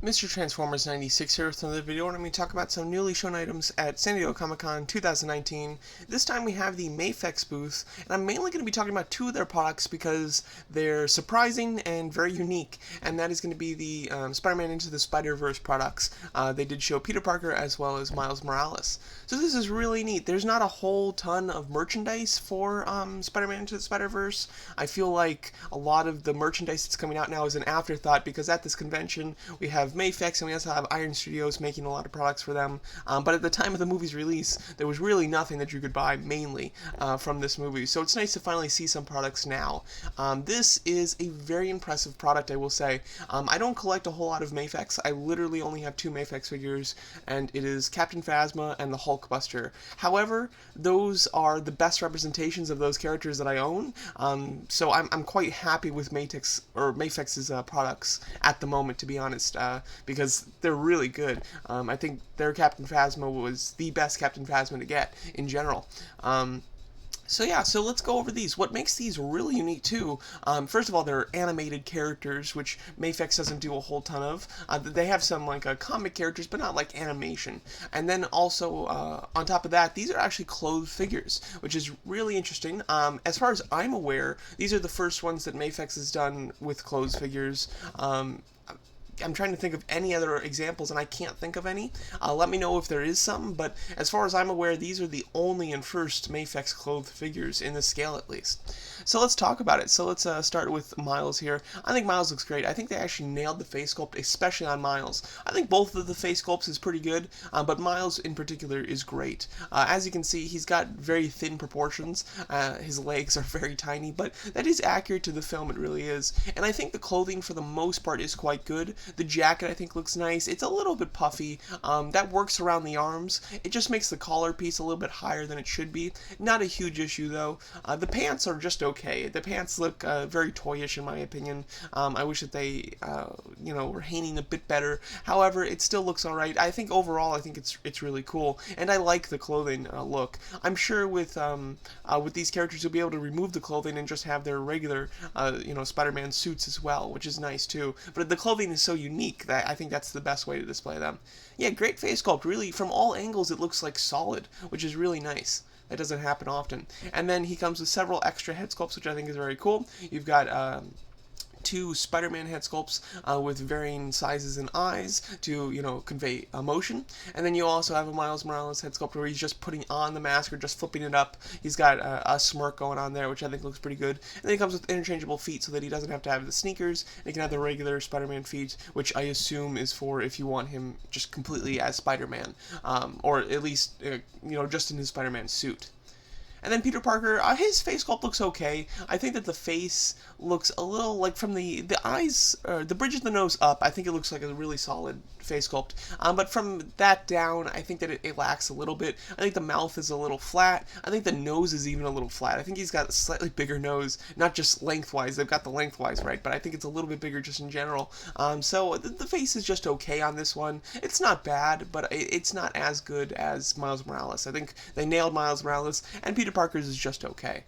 Mr. Transformers 96 here with another video, and I'm going to talk about some newly shown items at San Diego Comic-Con 2019. This time we have the Mafex booth, and I'm mainly going to be talking about two of their products because they're surprising and very unique, and that is going to be the Spider-Man Into the Spider-Verse products. They did show Peter Parker as well as Miles Morales. So this is really neat. There's not a whole ton of merchandise for Spider-Man Into the Spider-Verse. I feel like a lot of the merchandise that's coming out now is an afterthought because at this convention we have Mafex and we also have Iron Studios making a lot of products for them. But at the time of the movie's release, there was really nothing that you could buy mainly from this movie. So it's nice to finally see some products now. This is a very impressive product, I will say. I don't collect a whole lot of Mafex. I literally only have two Mafex figures, and it is Captain Phasma and the Hulkbuster. However, those are the best representations of those characters that I own. So I'm quite happy with Mafex's products at the moment, to be honest, because they're really good. I think their Captain Phasma was the best Captain Phasma to get in general. So yeah, so let's go over these. What makes these really unique too, first of all, they're animated characters, which Mafex doesn't do a whole ton of. They have some like comic characters, but not like animation. And then also, on top of that, these are actually clothed figures, which is really interesting. As far as I'm aware, these are the first ones that Mafex has done with clothed figures. I'm trying to think of any other examples, and I can't think of any. Let me know if there is some, but as far as I'm aware, these are the only and first Mafex clothed figures in this scale, at least. So let's talk about it. So let's start with Miles here. I think Miles looks great. I think they actually nailed the face sculpt, especially on Miles. I think both of the face sculpts is pretty good, but Miles in particular is great. As you can see, he's got very thin proportions. His legs are very tiny, but that is accurate to the film, it really is. And I think the clothing, for the most part, is quite good. The jacket, I think, looks nice. It's a little bit puffy. That works around the arms. It just makes the collar piece a little bit higher than it should be. Not a huge issue, though. The pants are just okay. The pants look very toyish, in my opinion. I wish that they, were hanging a bit better. However, it still looks alright. I think overall, I think it's really cool, and I like the clothing look. I'm sure with these characters, you'll be able to remove the clothing and just have their regular, Spider-Man suits as well, which is nice too. But the clothing is so unique that I think that's the best way to display them. Yeah, great face sculpt. Really, from all angles, it looks like solid, which is really nice. That doesn't happen often. And then he comes with several extra head sculpts, which I think is very cool. You've got two Spider-Man head sculpts with varying sizes and eyes to, convey emotion. And then you also have a Miles Morales head sculpt where he's just putting on the mask or just flipping it up. He's got a smirk going on there, which I think looks pretty good. And then he comes with interchangeable feet so that he doesn't have to have the sneakers. And he can have the regular Spider-Man feet, which I assume is for if you want him just completely as Spider-Man. Or at least, just in his Spider-Man suit. And then Peter Parker, his face sculpt looks okay. I think that the face looks a little, like from the eyes, the bridge of the nose up, I think it looks like a really solid face sculpt. But from that down, I think that it lacks a little bit. I think the mouth is a little flat. I think the nose is even a little flat. I think he's got a slightly bigger nose, not just lengthwise. They've got the lengthwise right, but I think it's a little bit bigger just in general. So the face is just okay on this one. It's not bad, but it's not as good as Miles Morales. I think they nailed Miles Morales, and Peter Parker's is just okay.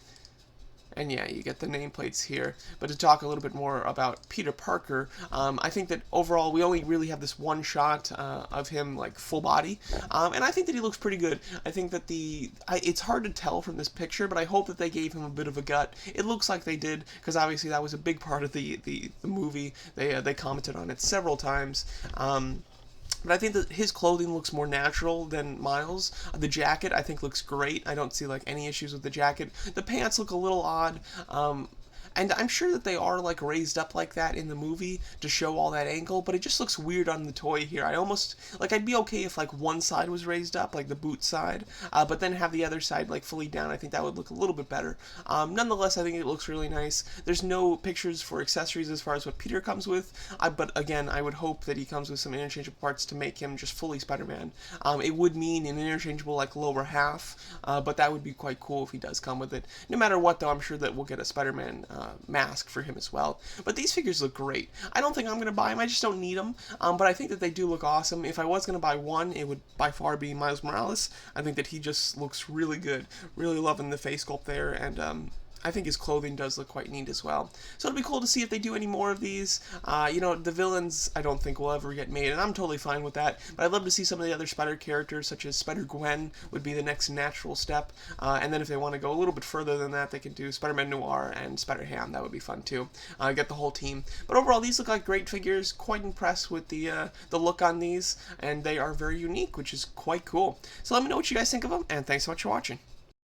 And yeah, you get the nameplates here. But to talk a little bit more about Peter Parker, I think that overall we only really have this one shot of him like full body, and I think that he looks pretty good. I think that it's hard to tell from this picture, but I hope that they gave him a bit of a gut. It looks like they did, because obviously that was a big part of the movie. They commented on it several times. But I think that his clothing looks more natural than Miles. The jacket, I think, looks great. I don't see, any issues with the jacket. The pants look a little odd. And I'm sure that they are, raised up like that in the movie to show all that angle, but it just looks weird on the toy here. I almost, I'd be okay if, one side was raised up, the boot side, but then have the other side, fully down. I think that would look a little bit better. Nonetheless, I think it looks really nice. There's no pictures for accessories as far as what Peter comes with, but again, I would hope that he comes with some interchangeable parts to make him just fully Spider-Man. It would mean an interchangeable, lower half, but that would be quite cool if he does come with it. No matter what, though, I'm sure that we'll get a Spider-Man mask for him as well. But these figures look great. I don't think I'm going to buy them. I just don't need them. But I think that they do look awesome. If I was going to buy one, it would by far be Miles Morales. I think that he just looks really good. Really loving the face sculpt there. And I think his clothing does look quite neat as well. So it'll be cool to see if they do any more of these. The villains I don't think will ever get made, and I'm totally fine with that. But I'd love to see some of the other Spider characters, such as Spider-Gwen would be the next natural step. And then if they want to go a little bit further than that, they can do Spider-Man Noir and Spider-Ham. That would be fun too. Get the whole team. But overall, these look like great figures. Quite impressed with the look on these, and they are very unique, which is quite cool. So let me know what you guys think of them, and thanks so much for watching.